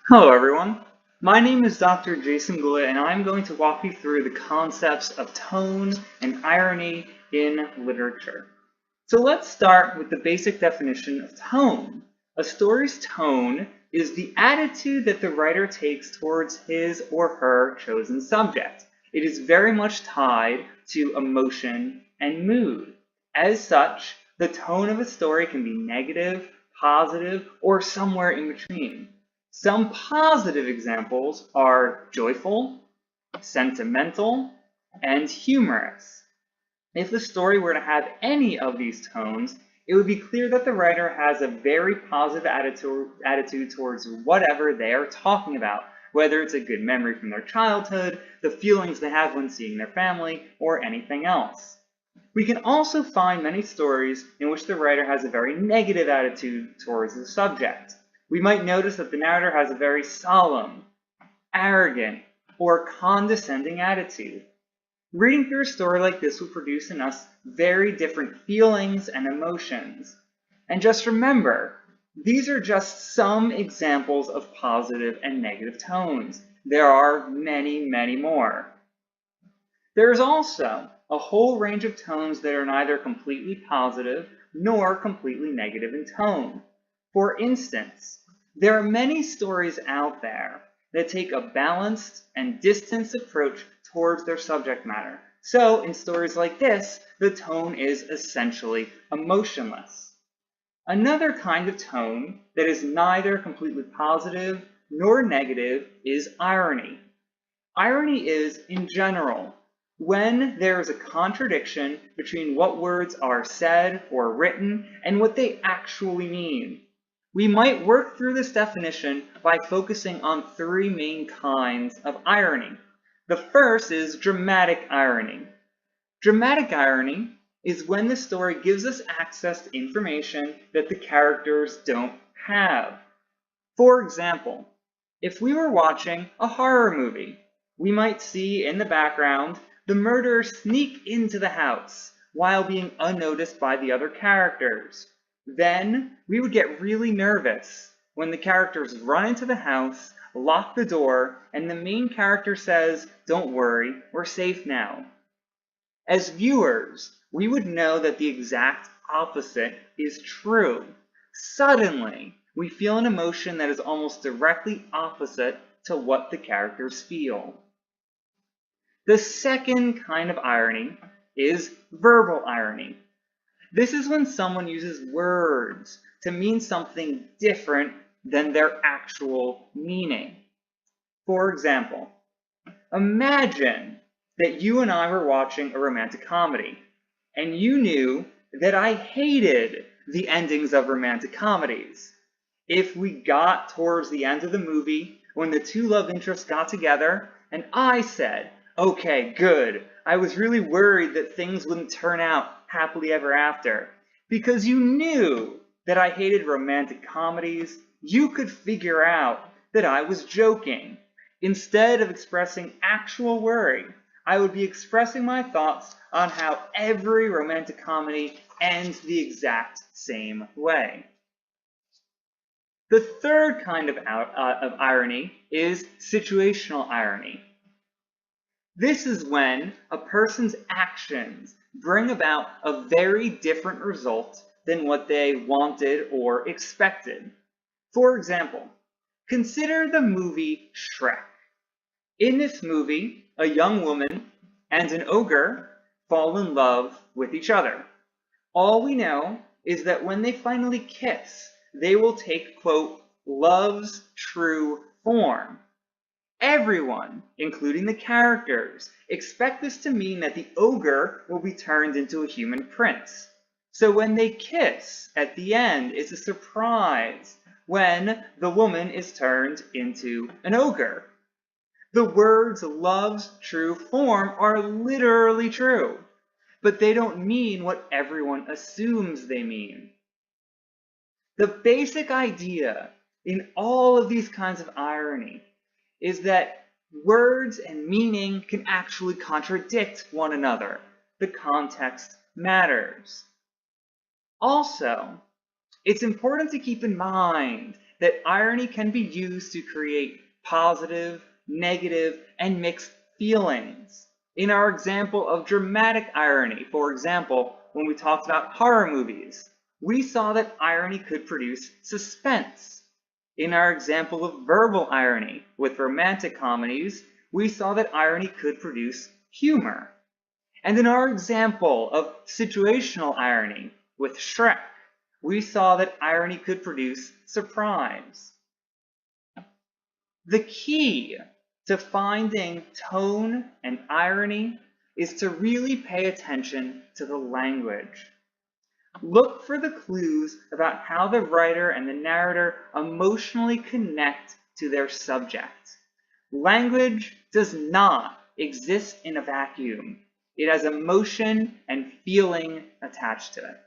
Hello everyone, my name is Dr. Jason Goulet and I'm going to walk you through the concepts of tone and irony in literature. So let's start with the basic definition of tone. A story's tone is the attitude that the writer takes towards his or her chosen subject. It is very much tied to emotion and mood. As such, the tone of a story can be negative, positive, or somewhere in between. Some positive examples are joyful, sentimental, and humorous. If the story were to have any of these tones, it would be clear that the writer has a very positive attitude towards whatever they are talking about, whether it's a good memory from their childhood, the feelings they have when seeing their family, or anything else. We can also find many stories in which the writer has a very negative attitude towards the subject. We might notice that the narrator has a very solemn, arrogant, or condescending attitude. Reading through a story like this will produce in us very different feelings and emotions. And just remember, these are just some examples of positive and negative tones. There are many, many more. There is also a whole range of tones that are neither completely positive nor completely negative in tone. For instance, there are many stories out there that take a balanced and distanced approach towards their subject matter. So in stories like this, the tone is essentially emotionless. Another kind of tone that is neither completely positive nor negative is irony. Irony is, in general, when there is a contradiction between what words are said or written and what they actually mean. We might work through this definition by focusing on three main kinds of irony. The first is dramatic irony. Dramatic irony is when the story gives us access to information that the characters don't have. For example, if we were watching a horror movie, we might see in the background the murderer sneak into the house while being unnoticed by the other characters. Then we would get really nervous when the characters run into the house, lock the door, and the main character says, "Don't worry, we're safe now." As viewers, we would know that the exact opposite is true. Suddenly, we feel an emotion that is almost directly opposite to what the characters feel. The second kind of irony is verbal irony. This is when someone uses words to mean something different than their actual meaning. For example, imagine that you and I were watching a romantic comedy, and you knew that I hated the endings of romantic comedies. If we got towards the end of the movie, when the two love interests got together, and I said, "Okay, good. I was really worried that things wouldn't turn out happily ever after." Because you knew that I hated romantic comedies, you could figure out that I was joking. Instead of expressing actual worry, I would be expressing my thoughts on how every romantic comedy ends the exact same way. The third kind of irony is situational irony. This is when a person's actions bring about a very different result than what they wanted or expected. For example, consider the movie Shrek. In this movie, a young woman and an ogre fall in love with each other. All we know is that when they finally kiss, they will take, quote, love's true form. Everyone, including the characters, expect this to mean that the ogre will be turned into a human prince. So when they kiss at the end, it's a surprise when the woman is turned into an ogre. The words love's true form are literally true, but they don't mean what everyone assumes they mean. The basic idea in all of these kinds of irony is that words and meaning can actually contradict one another. The context matters. Also, it's important to keep in mind that irony can be used to create positive, negative, and mixed feelings. In our example of dramatic irony, for example, when we talked about horror movies, we saw that irony could produce suspense. In our example of verbal irony with romantic comedies, we saw that irony could produce humor. And in our example of situational irony with Shrek, we saw that irony could produce surprise. The key to finding tone and irony is to really pay attention to the language. Look for the clues about how the writer and the narrator emotionally connect to their subject. Language does not exist in a vacuum. It has emotion and feeling attached to it.